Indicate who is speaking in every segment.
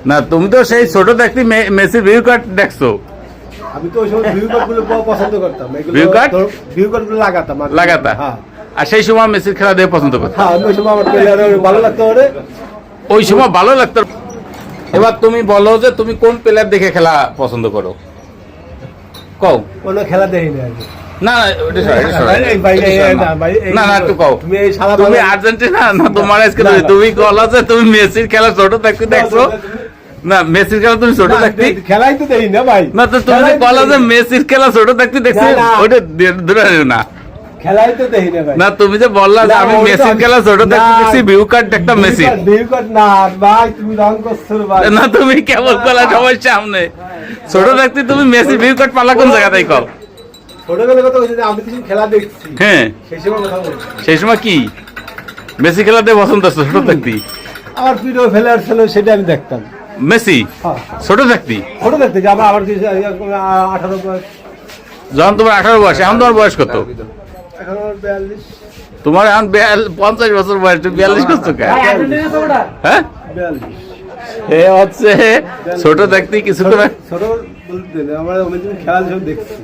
Speaker 1: না তুমি তো সেই ছোট দেখতে মেসির ভিউ কার্ড দেখছো।
Speaker 2: আমি তো ওই সময় ভিউ কার্ড গুলো পছন্দ করতাম, ভিউ কার্ড গুলো লাগাতাম।
Speaker 1: আর সেই সময় মেসির খেলা দিয়ে পছন্দ করতাম।
Speaker 2: ওই সময় আমার প্লেয়ার ভালো লাগতো,
Speaker 1: ওই সময় ভালো লাগতো। এবার তুমি বলো যে তুমি কোন প্লেয়ার দেখে খেলা পছন্দ করো, কও।
Speaker 2: কোনো খেলা দেখি না
Speaker 1: না না না একটু কও। তুমি আর্জেন্টিনা না তোমার আজকে তুমি বলো যে তুমি মেসির খেলা ছোট থাকতে দেখছো না, মেসির খেলা তুমি ছোট থাকতে
Speaker 2: খেলাই তো দেখি না ভাই।
Speaker 1: না তো তুমি বলো যে মেসির খেলা ছোট থাকতে দেখছো, ওটা দূরে না
Speaker 2: খেলাই তো দেখি না ভাই।
Speaker 1: না তুমি যে বললা যে আমি মেসির খেলা ছোট থাকতে দেখছি, ভিউ কার্ড একটা মেসি
Speaker 2: ভিউ কার্ড না ভাই, তুমি রং করছো ভাই।
Speaker 1: না তুমি কেবল কলা সবার সামনে ছোট থাকতে তুমি মেসি ভিউ কার্ড পালা কোন জায়গাতেই কও।
Speaker 2: ছোটবেলার কথা বলছি, আমি কিছু খেলা দেখছি।
Speaker 1: হ্যাঁ
Speaker 2: সেই সময় কথা বলছি।
Speaker 1: সেই সময় কি মেসি খেলা দিয়ে পছন্দ আছে ছোট থাকতে?
Speaker 2: আমার প্রিয় প্লেয়ার ছিল, সেটা আমি দেখতাম।
Speaker 1: মেসি ছোট থাকতি?
Speaker 2: ছোট থাকতে আমার 18 বয়স।
Speaker 1: যখন তোমার 18 বয়স, এখন তোমার বয়স কত?
Speaker 2: এখন 42।
Speaker 1: তোমার এখন 50 বছর বয়স, তুমি 42 করছো কেন? হ্যাঁ
Speaker 2: 42।
Speaker 1: এ হচ্ছে ছোট থাকতে কিছু করে
Speaker 2: ছোট বলতে আমরা অনেকদিন খেলা সব দেখছি।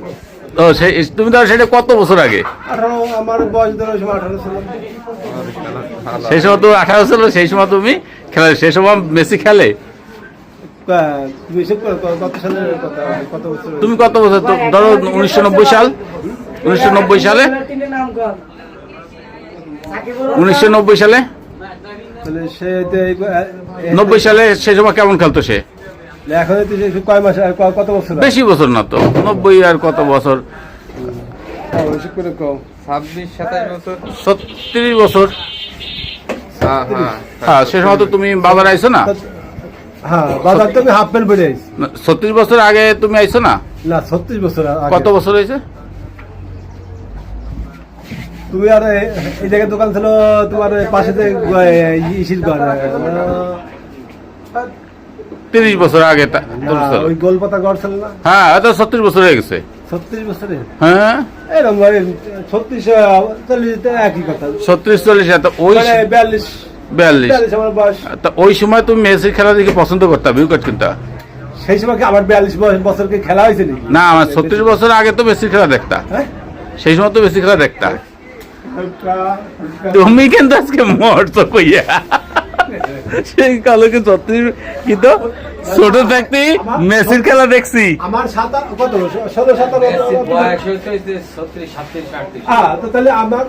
Speaker 1: ও সেই তুমি তো সেটা কত বছর আগে?
Speaker 2: 18, আমার বয়স ধরো 18 ছিল।
Speaker 1: সেই সময় তুমি 18 ছিল, সেই সময় তুমি খেলা, সেই সময় মেসি খেলে।
Speaker 2: তুমি এসব কত সালের কথা, কত বছর?
Speaker 1: তুমি কত বছর ধরো 1990 সাল? 1990 সালে 1990 সালে
Speaker 2: তাহলে সে
Speaker 1: 90 সালে সেই সময় কেমন খেলতো সে?
Speaker 2: এখন কয় মাস, কত বছর?
Speaker 1: বেশি বছর না তো, 90 আর কত বছর?
Speaker 3: 26-27 বছর,
Speaker 1: 36 বছর। হ্যাঁ সে সময় তো তুমি বাজার আইছো না?
Speaker 2: হ্যাঁ বাজার তো আমি হাফ প্যান্ট পরে আইছি।
Speaker 1: 36 বছর আগে তুমি আইছো না?
Speaker 2: না 36 বছর আগে।
Speaker 1: কত বছর হয়েছে?
Speaker 2: তুমি আর এই জায়গায় দোকান ছিল তোমার পাশে, ইসির ঘর,
Speaker 1: 30 বছর আগে
Speaker 2: ওই গোলপাতা ঘর ছিল না?
Speaker 1: হ্যাঁ এটা 36 বছর হয়ে গেছে।
Speaker 2: 36 বছরে?
Speaker 1: হ্যাঁ
Speaker 2: এরকম 36 40 একই কথা।
Speaker 1: 36-40 এত ওই 42
Speaker 2: আমার বয়স।
Speaker 1: তা ওই সময় তুমি মেসির খেলা দেখে পছন্দ করতা, ভিউ কার্ড কিনতা?
Speaker 2: সেই সময় কি আমার 42 বছরকে খেলা হয়েছে নাকি?
Speaker 1: না আমার 36 বছর আগে তো মেসির খেলা দেখতা। সেই সময় তো মেসির খেলা দেখতা। তুমি কিন্তু আজকে মরছো কইয়া, সেই কালো কি 36 কিন্তু ছোট থাকতে মেসির খেলা দেখছি।
Speaker 2: আমার 17 তাহলে আমার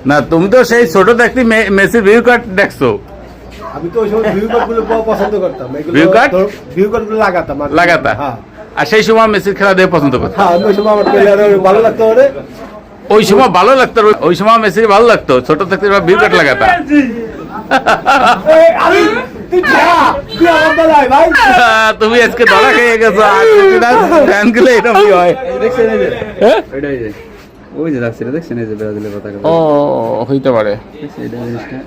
Speaker 1: না তুমি তো সেই ছোট থাকতে মেসির ভিউ কার্ড দেখছো।
Speaker 2: আমি তো ওই সময় ভিউ কার্ড গুলো পছন্দ করতাম,
Speaker 1: ভিউ কার্ড
Speaker 2: গুলো লাগাতাম।
Speaker 1: আর সেই সময় মেসির খেলা দিয়ে পছন্দ করতাম।
Speaker 2: ওই সময় আমার প্লেয়ার ভালো লাগতো,
Speaker 1: ওই সময় ভালো লাগতো, ওই সময় মেসির ভালো লাগতো, ছোট থাকতে ভিউ কার্ড লাগাতাম। তুমি আজকে ধরা খেয়ে গেছো, ফ্যান গুলো এরকমই হয়।
Speaker 3: ওই যে দেখছেন এই যে ব্রাজিলের পতাকা,
Speaker 1: ও হইতে পারে।
Speaker 3: এটা জিনিসটা